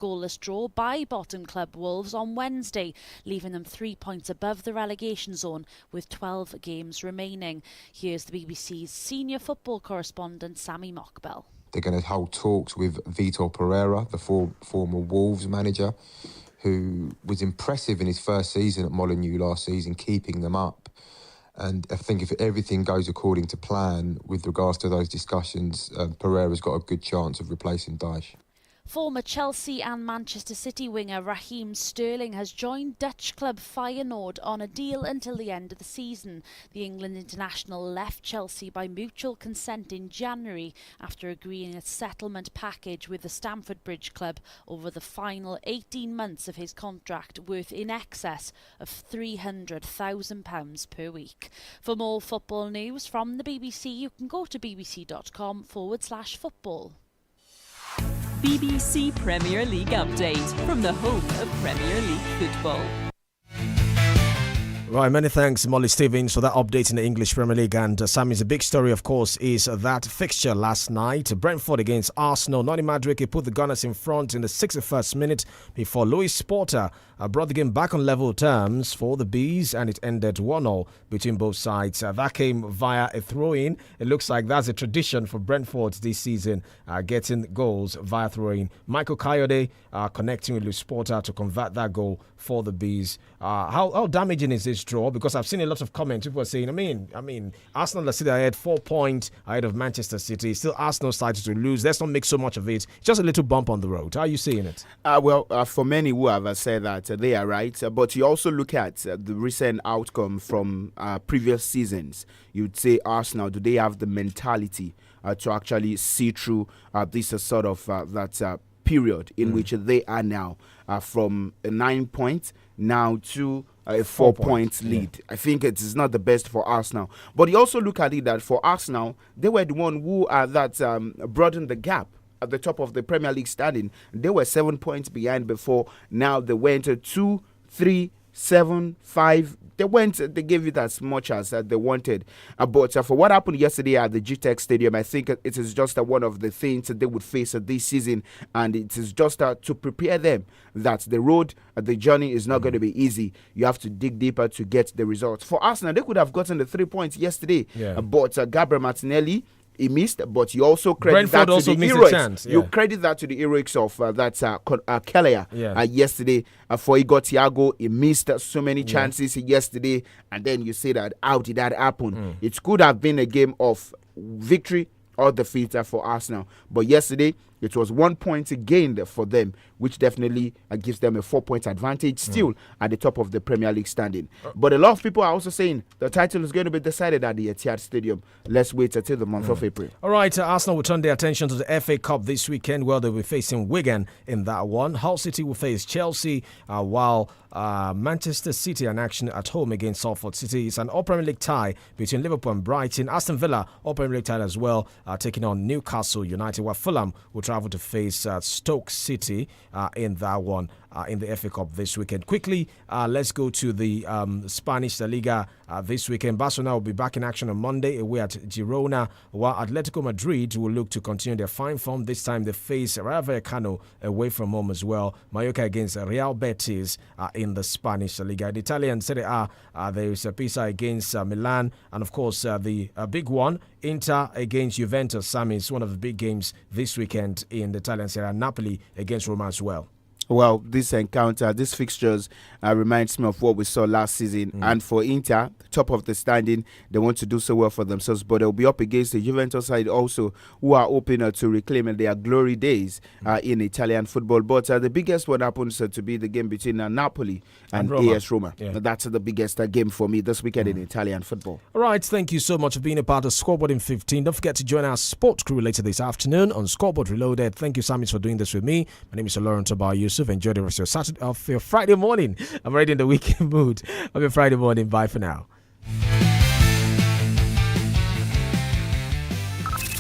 goalless draw by bottom club Wolves on Wednesday, leaving them 3 points above the relegation zone with 12 games remaining. Here's the BBC's senior football correspondent Sammy Mockbell. They're going to hold talks with Vitor Pereira, the former Wolves manager, who was impressive in his first season at Molineux last season, keeping them up. And I think if everything goes according to plan with regards to those discussions, Pereira's got a good chance of replacing Dyche. Former Chelsea and Manchester City winger Raheem Sterling has joined Dutch club Feyenoord on a deal until the end of the season. The England international left Chelsea by mutual consent in January after agreeing a settlement package with the Stamford Bridge club over the final 18 months of his contract, worth in excess of £300,000 per week. For more football news from the BBC, you can go to bbc.com/football. BBC Premier League update from the home of Premier League football. Right, many thanks, Molly Stevens, for that update in the English Premier League. And Sammy's big story, of course, is that fixture last night. Brentford against Arsenal. Noni Madueke put the Gunners in front in the 61st minute before Luis Porter brought the game back on level terms for the Bees, and it ended 1-0 between both sides. That came via a throw-in. It looks like that's a tradition for Brentford this season, getting goals via throw-in. Michael Kayode connecting with Luis Porter to convert that goal for the Bees. How damaging is this draw? Because I've seen a lot of comments. People are saying, I mean, Arsenal are still ahead, 4 points ahead of Manchester City. Still, Arsenal started to lose. Let's not make so much of it. Just a little bump on the road. How are you seeing it? For many who have said that they are right, but you also look at the recent outcome from previous seasons. You'd say Arsenal, do they have the mentality to actually see through this sort of that period in which they are now from a 9 point now to a 4 point lead. Yeah. I think it is not the best for Arsenal. But you also look at it that for Arsenal, they were the one who broadened the gap at the top of the Premier League standing. They were 7 points behind before. Now they went to 2, 3, 7, 5. They gave it as much as they wanted. But for what happened yesterday at the GTEC Stadium, I think it is just one of the things that they would face this season. And it is just to prepare them that the journey is not going to be easy. You have to dig deeper to get the results. For Arsenal, they could have gotten the 3 points yesterday. Yeah. But Gabriel Martinelli, he missed, but you also credit Brentford that to the heroics. You credit that to the heroics of Keller yesterday. For 𝐒𝐿𝐒, he missed so many chances yesterday, and then you say that how did that happen? It could have been a game of victory or defeat for Arsenal, but yesterday it was 1 point gained for them, which definitely gives them a 4 point advantage still at the top of the Premier League standing. But a lot of people are also saying the title is going to be decided at the Etihad Stadium. Let's wait until the month of April. All right, Arsenal will turn their attention to the FA Cup this weekend, where they'll be facing Wigan in that one. Hull City will face Chelsea, while Manchester City are in action at home against Salford City. It's an All-Premier League tie between Liverpool and Brighton. Aston Villa, All-Premier League tie as well, taking on Newcastle United, while Fulham will travel to face Stoke City in that one in the FA Cup this weekend. Quickly, let's go to the Spanish La Liga this weekend. Barcelona will be back in action on Monday away at Girona, while Atletico Madrid will look to continue their fine form. This time they face Rayo Vallecano away from home as well. Mallorca against Real Betis in the Spanish La Liga. The Italian Serie A, there is Pisa against Milan, and of course the big one, Inter against Juventus. SAMIES, one of the big games this weekend in the Italian Serie A. Napoli against Roma as well. Well, this encounter, these fixtures reminds me of what we saw last season. And for Inter, top of the standing, they want to do so well for themselves, but they'll be up against the Juventus side also, who are hoping to reclaim their glory days in Italian football. But the biggest one happens to be the game between Napoli and AS Roma. Yeah. That's the biggest game for me this weekend in Italian football. All right, thank you so much for being a part of Scoreboard in 15. Don't forget to join our sports crew later this afternoon on Scoreboard Reloaded. Thank you, SAMIES, for doing this with me. My name is OLORUNTOBA. Enjoy the rest of your Friday morning. I'm already in the weekend mood of your Friday morning. Bye for now.